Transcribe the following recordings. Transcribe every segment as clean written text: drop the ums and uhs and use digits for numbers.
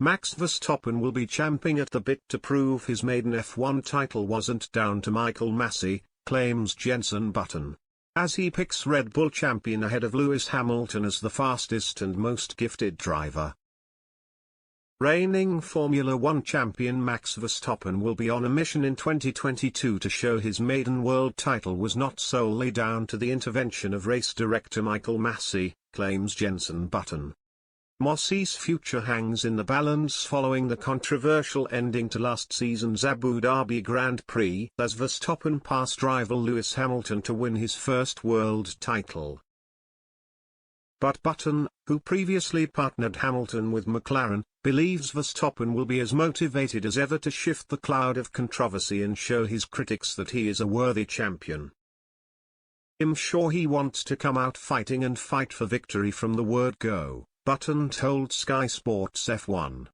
Max Verstappen will be champing at the bit to prove his maiden F1 title wasn't down to Michael Masi, claims Jenson Button. As he picks Red Bull champion ahead of Lewis Hamilton as the fastest and most gifted driver. Reigning Formula One champion Max Verstappen will be on a mission in 2022 to show his maiden world title was not solely down to the intervention of race director Michael Masi, claims Jenson Button. Masi's future hangs in the balance following the controversial ending to last season's Abu Dhabi Grand Prix as Verstappen passed rival Lewis Hamilton to win his first world title. But Button, who previously partnered Hamilton with McLaren, believes Verstappen will be as motivated as ever to shift the cloud of controversy and show his critics that he is a worthy champion. "I'm sure he wants to come out fighting and fight for victory from the word go," Button told Sky Sports F1.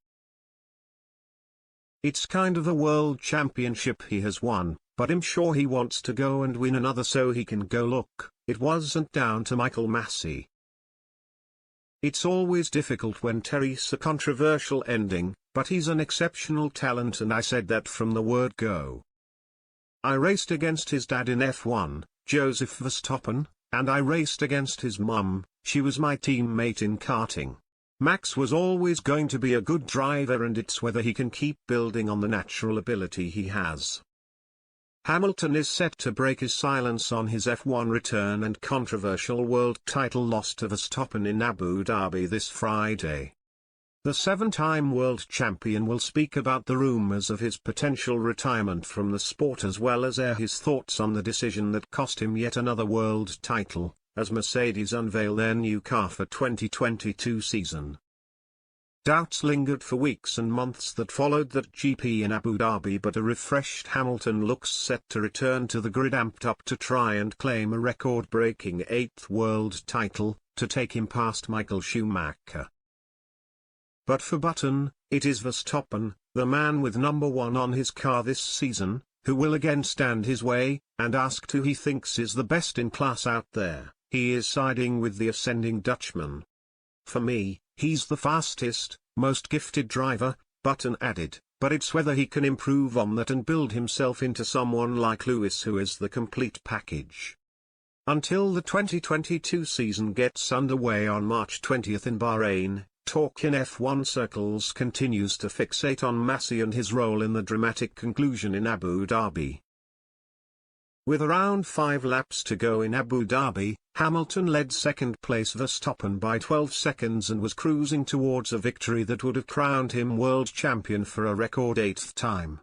"It's kind of a world championship he has won, but I'm sure he wants to go and win another so he can go look, it wasn't down to Michael Masi. It's always difficult when Terry's a controversial ending, but he's an exceptional talent and I said that from the word go. I raced against his dad in F1, Joseph Verstappen, and I raced against his mum, she was my teammate in karting. Max was always going to be a good driver and it's whether he can keep building on the natural ability he has." Hamilton is set to break his silence on his F1 return and controversial world title loss to Verstappen in Abu Dhabi this Friday. The seven-time world champion will speak about the rumors of his potential retirement from the sport as well as air his thoughts on the decision that cost him yet another world title, as Mercedes unveil their new car for 2022 season. Doubts lingered for weeks and months that followed that GP in Abu Dhabi, but a refreshed Hamilton looks set to return to the grid amped up to try and claim a record-breaking 8th world title, to take him past Michael Schumacher. But for Button, it is Verstappen, the man with number 1 on his car this season, who will again stand his way, and asked who he thinks is the best in class out there. He is siding with the ascending Dutchman. "For me, he's the fastest, most gifted driver," Button added, "but it's whether he can improve on that and build himself into someone like Lewis who is the complete package." Until the 2022 season gets underway on March 20 in Bahrain, talk in F1 circles continues to fixate on Masi and his role in the dramatic conclusion in Abu Dhabi. With around 5 laps to go in Abu Dhabi, Hamilton led second-place Verstappen by 12 seconds and was cruising towards a victory that would have crowned him world champion for a record 8th time.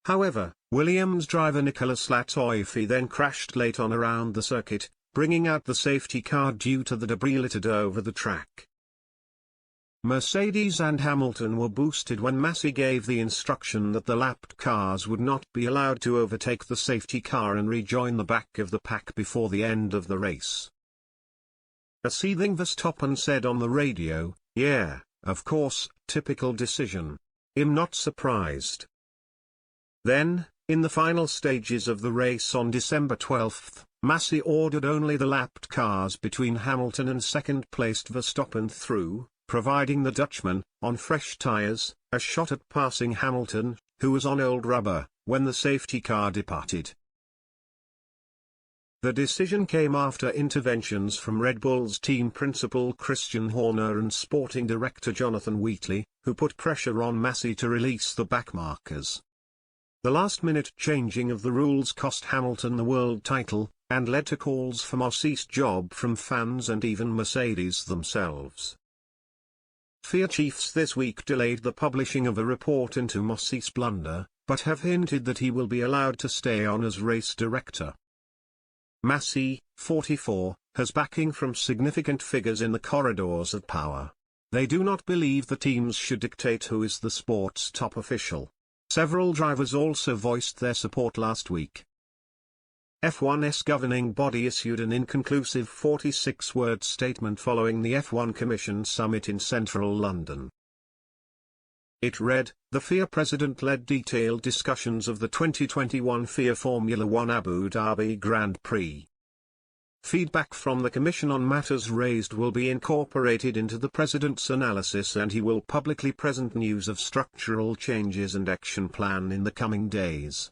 However, Williams driver Nicolas Latifi then crashed late on around the circuit, bringing out the safety car due to the debris littered over the track. Mercedes and Hamilton were boosted when Masi gave the instruction that the lapped cars would not be allowed to overtake the safety car and rejoin the back of the pack before the end of the race. A seething Verstappen said on the radio, "Yeah, of course, typical decision. I'm not surprised." Then, in the final stages of the race on December 12, Masi ordered only the lapped cars between Hamilton and second-placed Verstappen through, providing the Dutchman, on fresh tyres, a shot at passing Hamilton, who was on old rubber, when the safety car departed. The decision came after interventions from Red Bull's team principal Christian Horner and sporting director Jonathan Wheatley, who put pressure on Masi to release the backmarkers. The last-minute changing of the rules cost Hamilton the world title, and led to calls for Masi's job from fans and even Mercedes themselves. FIA chiefs this week delayed the publishing of a report into Masi's blunder, but have hinted that he will be allowed to stay on as race director. Masi, 44, has backing from significant figures in the corridors of power. They do not believe the teams should dictate who is the sport's top official. Several drivers also voiced their support last week. F1's governing body issued an inconclusive 46-word statement following the F1 Commission summit in central London. It read, "The FIA president led detailed discussions of the 2021 FIA Formula One Abu Dhabi Grand Prix. Feedback from the Commission on matters raised will be incorporated into the President's analysis, and he will publicly present news of structural changes and action plan in the coming days.